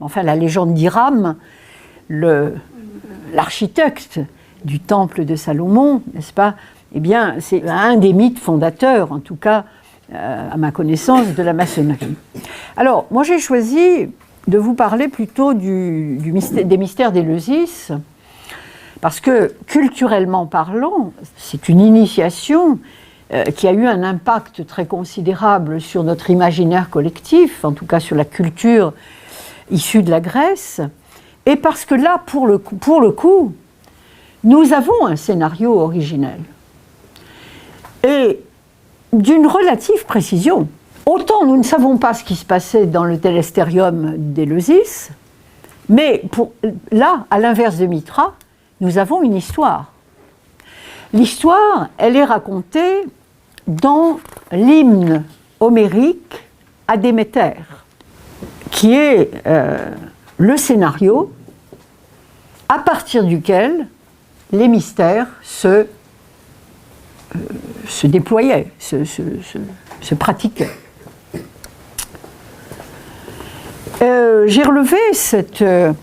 enfin la légende d'Hiram, l'architecte du temple de Salomon, n'est-ce pas? Eh bien, c'est un des mythes fondateurs, en tout cas, à ma connaissance, de la maçonnerie. Alors, moi j'ai choisi de vous parler plutôt des mystères d'Éleusis, parce que, culturellement parlant, c'est une initiation qui a eu un impact très considérable sur notre imaginaire collectif, en tout cas sur la culture issue de la Grèce, et parce que là, pour le coup, nous avons un scénario originel, et d'une relative précision. Autant nous ne savons pas ce qui se passait dans le Télestérium d'Éleusis, mais là, à l'inverse de Mithra, nous avons une histoire. L'histoire, elle est racontée dans l'hymne homérique à Déméter, qui est le scénario à partir duquel les mystères se déployaient, se pratiquaient. J'ai relevé ce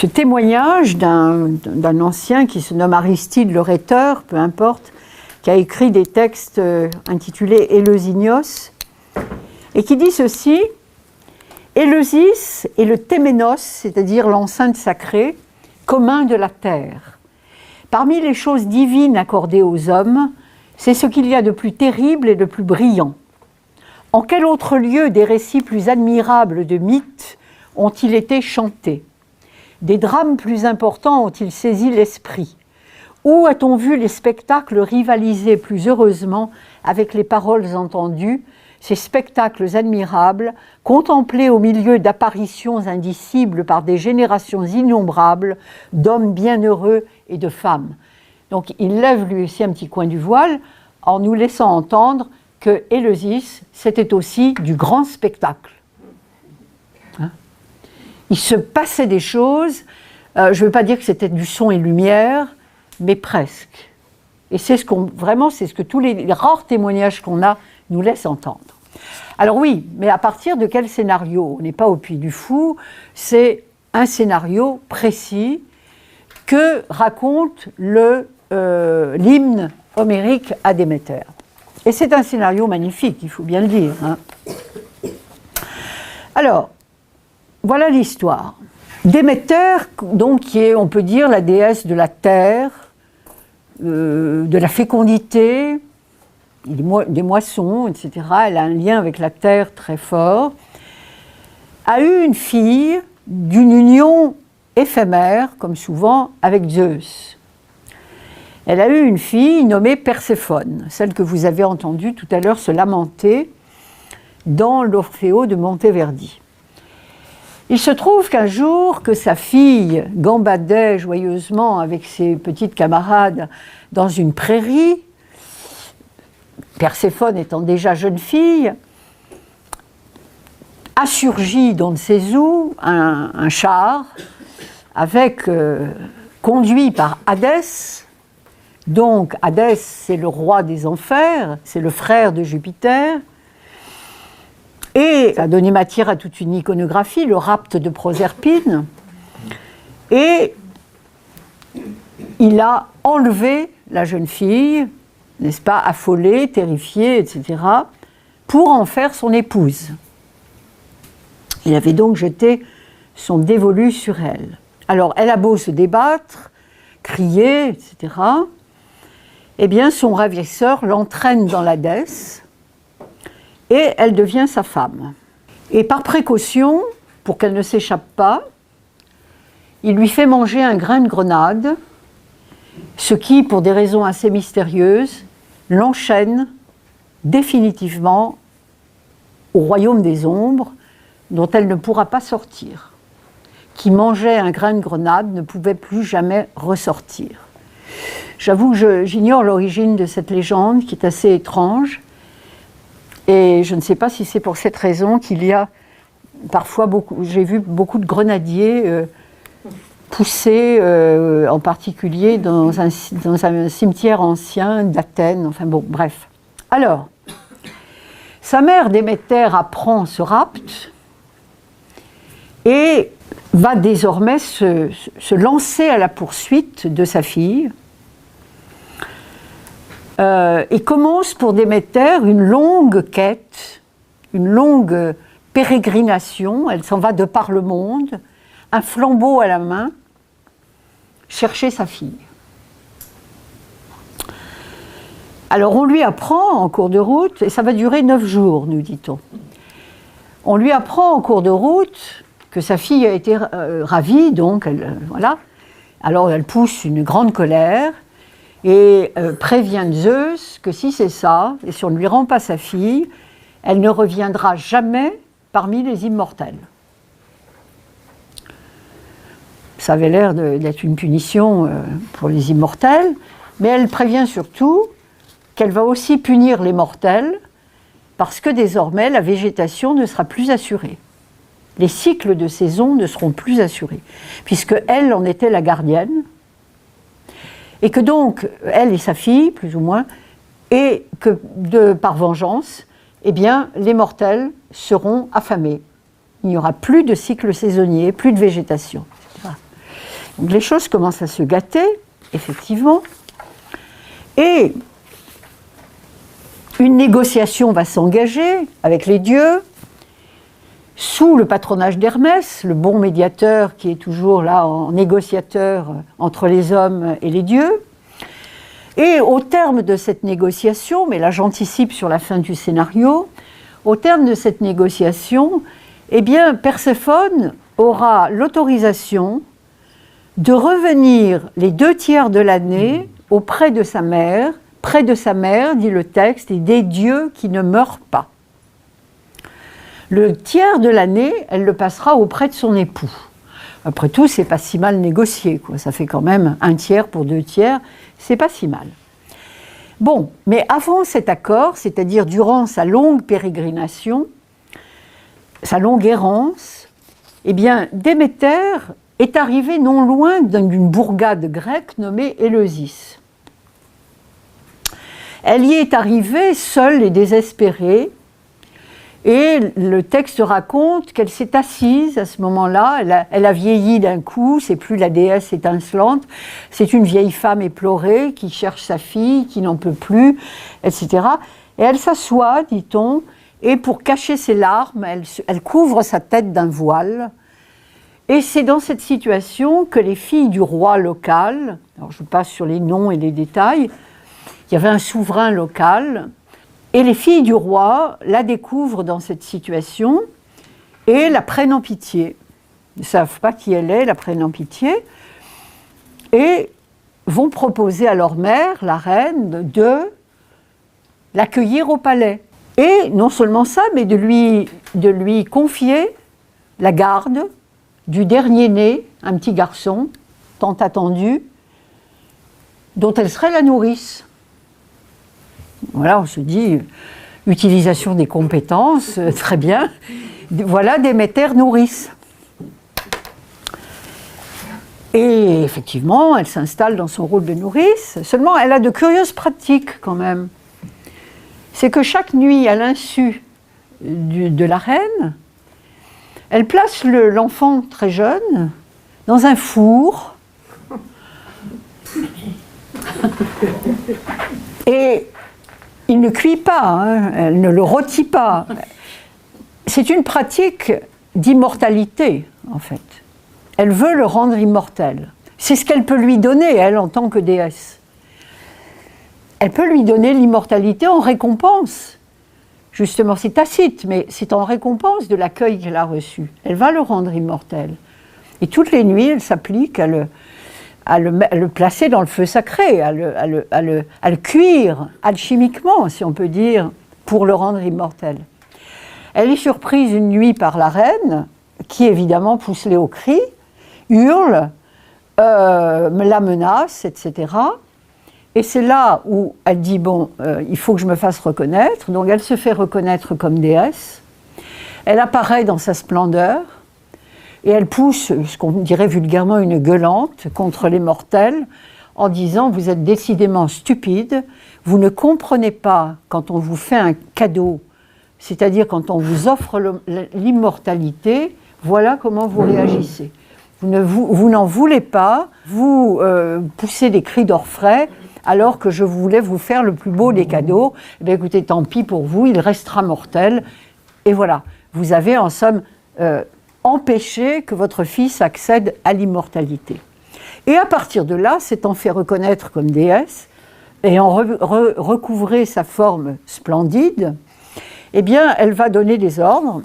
témoignage d'un ancien qui se nomme Aristide le rhéteur, peu importe, qui a écrit des textes intitulés Éleusignos, et qui dit ceci: Éleusis est le téménos, c'est-à-dire l'enceinte sacrée, commun de la terre. Parmi les choses divines accordées aux hommes, c'est ce qu'il y a de plus terrible et de plus brillant. En quel autre lieu des récits plus admirables de mythes ont-ils été chantés? Des drames plus importants ont-ils saisi l'esprit? Où a-t-on vu les spectacles rivaliser plus heureusement avec les paroles entendues, ces spectacles admirables, contemplés au milieu d'apparitions indicibles par des générations innombrables d'hommes bienheureux et de femmes? Donc il lève lui aussi un petit coin du voile en nous laissant entendre que Éleusis, c'était aussi du grand spectacle. Hein? Il se passait des choses, je ne veux pas dire que c'était du son et lumière, mais presque. Et c'est ce que tous les rares témoignages qu'on a nous laissent entendre. Alors oui, mais à partir de quel scénario? On n'est pas au Puy du Fou, c'est un scénario précis que raconte l'hymne homérique à Déméter. Et c'est un scénario magnifique, il faut bien le dire. Hein. Alors, voilà l'histoire. Déméter, donc, qui est, on peut dire, la déesse de la terre, de la fécondité, des moissons, etc. Elle a un lien avec la terre très fort, a eu une fille d'une union éphémère, comme souvent, avec Zeus. Elle a eu une fille nommée Perséphone, celle que vous avez entendue tout à l'heure se lamenter dans l'Orfeo de Monteverdi. Il se trouve qu'un jour que sa fille gambadait joyeusement avec ses petites camarades dans une prairie, Perséphone étant déjà jeune fille, a surgi d'on ne sait où un char conduit par Hadès. Donc Hadès, c'est le roi des enfers, c'est le frère de Jupiter, et ça a donné matière à toute une iconographie, le rapt de Proserpine, et il a enlevé la jeune fille, n'est-ce pas, affolée, terrifiée, etc., pour en faire son épouse. Il avait donc jeté son dévolu sur elle. Alors, elle a beau se débattre, crier, etc., eh bien, son ravisseur l'entraîne dans l'Hadès et elle devient sa femme. Et par précaution, pour qu'elle ne s'échappe pas, il lui fait manger un grain de grenade, ce qui, pour des raisons assez mystérieuses, l'enchaîne définitivement au royaume des ombres, dont elle ne pourra pas sortir. Qui mangeait un grain de grenade ne pouvait plus jamais ressortir. J'avoue que j'ignore l'origine de cette légende, qui est assez étrange, et je ne sais pas si c'est pour cette raison qu'il y a parfois j'ai vu beaucoup de grenadiers pousser, en particulier dans un cimetière ancien d'Athènes, enfin bon, bref. Alors, sa mère Déméter apprend ce rapt, et va désormais se lancer à la poursuite de sa fille et commence pour Déméter une longue quête, une longue pérégrination. Elle s'en va de par le monde, un flambeau à la main, chercher sa fille. Alors on lui apprend en cours de route, et ça va durer 9 jours, nous dit-on. On lui apprend en cours de route que sa fille a été ravie, donc voilà. Alors elle pousse une grande colère et prévient Zeus que si c'est ça, et si on ne lui rend pas sa fille, elle ne reviendra jamais parmi les immortels. Ça avait l'air d'être une punition pour les immortels, mais elle prévient surtout qu'elle va aussi punir les mortels parce que désormais la végétation ne sera plus assurée. Les cycles de saison ne seront plus assurés, puisque elle en était la gardienne, et que donc, elle et sa fille, plus ou moins, et que par vengeance, eh bien, les mortels seront affamés. Il n'y aura plus de cycle saisonnier, plus de végétation, etc. Donc les choses commencent à se gâter, effectivement, et une négociation va s'engager avec les dieux, sous le patronage d'Hermès, le bon médiateur qui est toujours là en négociateur entre les hommes et les dieux. Et au terme de cette négociation, mais là j'anticipe sur la fin du scénario, au terme de cette négociation, eh bien Perséphone aura l'autorisation de revenir les 2 tiers de l'année auprès de sa mère, près de sa mère, dit le texte, et des dieux qui ne meurent pas. Le tiers de l'année, elle le passera auprès de son époux. Après tout, c'est pas si mal négocié, quoi. Ça fait quand même 1 tiers pour 2 tiers, c'est pas si mal. Bon, mais avant cet accord, c'est-à-dire durant sa longue pérégrination, sa longue errance, eh bien, Déméter est arrivée non loin d'une bourgade grecque nommée Éleusis. Elle y est arrivée seule et désespérée, et le texte raconte qu'elle s'est assise à ce moment-là, elle a vieilli d'un coup, c'est plus la déesse étincelante, c'est une vieille femme éplorée qui cherche sa fille, qui n'en peut plus, etc. Et elle s'assoit, dit-on, et pour cacher ses larmes, elle couvre sa tête d'un voile. Et c'est dans cette situation que les filles du roi local, alors je passe sur les noms et les détails, il y avait un souverain local, et les filles du roi la découvrent dans cette situation et la prennent en pitié. Ils ne savent pas qui elle est, la prennent en pitié et vont proposer à leur mère, la reine, de l'accueillir au palais. Et non seulement ça, mais de lui confier la garde du dernier-né, un petit garçon, tant attendu, dont elle serait la nourrice. Voilà, on se dit, utilisation des compétences, très bien. Voilà Déméter nourrice. Et effectivement, elle s'installe dans son rôle de nourrice, seulement elle a de curieuses pratiques quand même. C'est que chaque nuit, à l'insu de la reine, elle place l'enfant très jeune dans un four. Et il ne cuit pas, hein, elle ne le rôtit pas. C'est une pratique d'immortalité, en fait. Elle veut le rendre immortel. C'est ce qu'elle peut lui donner, elle, en tant que déesse. Elle peut lui donner l'immortalité en récompense. Justement, c'est tacite, mais c'est en récompense de l'accueil qu'elle a reçu. Elle va le rendre immortel. Et toutes les nuits, elle s'applique à le placer dans le feu sacré, à le cuire alchimiquement, si on peut dire, pour le rendre immortel. Elle est surprise une nuit par la reine, qui évidemment pousse les hauts cris, hurle, la menace, etc. Et c'est là où elle dit, bon, il faut que je me fasse reconnaître. Donc elle se fait reconnaître comme déesse. Elle apparaît dans sa splendeur. Et elle pousse, ce qu'on dirait vulgairement, une gueulante contre les mortels, en disant « Vous êtes décidément stupides, vous ne comprenez pas quand on vous fait un cadeau, c'est-à-dire quand on vous offre l'immortalité, voilà comment vous réagissez. Vous n'en voulez pas, vous poussez des cris d'orfraie, alors que je voulais vous faire le plus beau des cadeaux. Eh bien, écoutez, tant pis pour vous, il restera mortel. Et voilà, vous avez en somme empêché que votre fils accède à l'immortalité. Et à partir de là, s'étant fait reconnaître comme déesse, et en recouvrer sa forme splendide, eh bien, elle va donner des ordres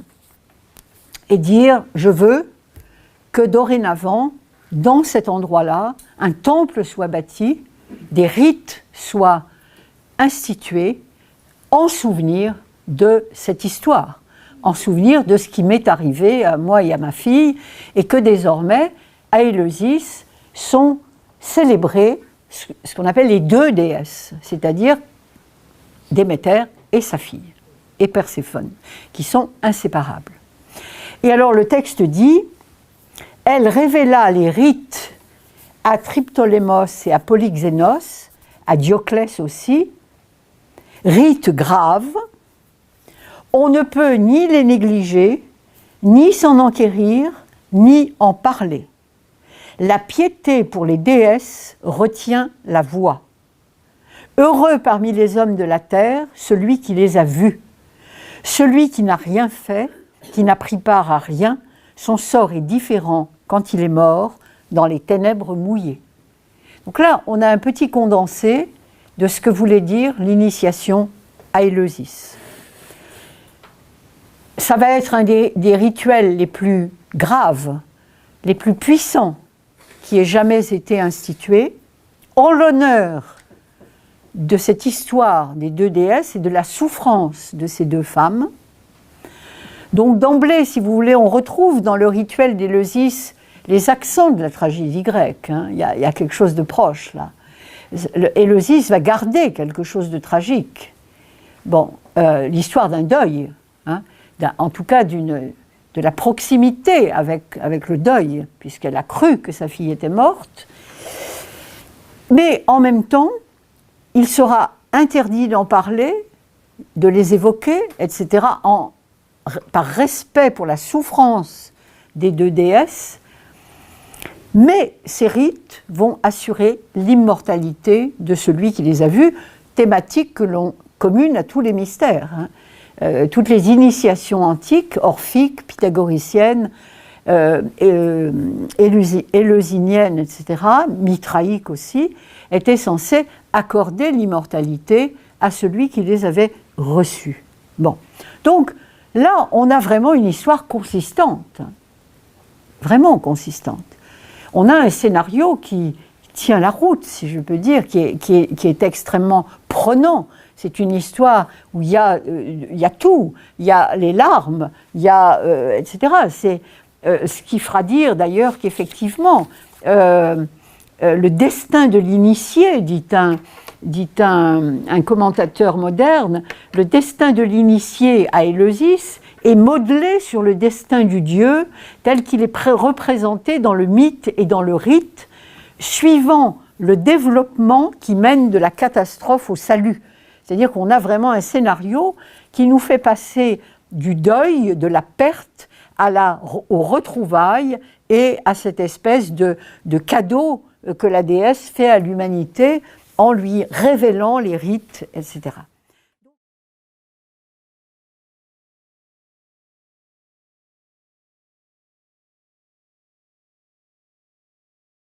et dire « Je veux que dorénavant, dans cet endroit-là, un temple soit bâti, des rites soient institués en souvenir de cette histoire, en souvenir de ce qui m'est arrivé à moi et à ma fille, et que désormais, à Éleusis, sont célébrées ce qu'on appelle les deux déesses, c'est-à-dire Déméter et sa fille, et Perséphone, qui sont inséparables. Et alors le texte dit « Elle révéla les rites à Triptolémos et à Polyxénos, à Dioclès aussi, rites graves, on ne peut ni les négliger, ni s'en enquérir, ni en parler. La piété pour les déesses retient la voix. Heureux parmi les hommes de la terre, celui qui les a vus. Celui qui n'a rien fait, qui n'a pris part à rien, son sort est différent quand il est mort dans les ténèbres mouillées. » Donc là, on a un petit condensé de ce que voulait dire l'initiation à Éleusis. Ça va être un des rituels les plus graves, les plus puissants qui ait jamais été institué, en l'honneur de cette histoire des deux déesses et de la souffrance de ces deux femmes. Donc d'emblée, si vous voulez, on retrouve dans le rituel d'Éleusis les accents de la tragédie grecque. Il y a quelque chose de proche là. Éleusis va garder quelque chose de tragique. Bon, l'histoire d'un deuil, en tout cas de la proximité avec le deuil, puisqu'elle a cru que sa fille était morte. Mais en même temps, il sera interdit d'en parler, de les évoquer, etc., par respect pour la souffrance des deux déesses. Mais ces rites vont assurer l'immortalité de celui qui les a vus, thématique commune à tous les mystères. Toutes les initiations antiques, orphiques, pythagoriciennes, éleusiniennes, etc., mitraïques aussi, étaient censées accorder l'immortalité à celui qui les avait reçues. Bon. Donc là, on a vraiment une histoire consistante, vraiment consistante. On a un scénario qui tient la route, si je peux dire, qui est extrêmement prenant. C'est une histoire où il y a tout, il y a les larmes, il y a, etc. C'est ce qui fera dire d'ailleurs qu'effectivement, le destin de l'initié, dit un commentateur moderne, le destin de l'initié à Éleusis est modelé sur le destin du dieu tel qu'il est représenté dans le mythe et dans le rite, suivant le développement qui mène de la catastrophe au salut. C'est-à-dire qu'on a vraiment un scénario qui nous fait passer du deuil, de la perte, aux retrouvailles et à cette espèce de cadeau que la déesse fait à l'humanité en lui révélant les rites, etc.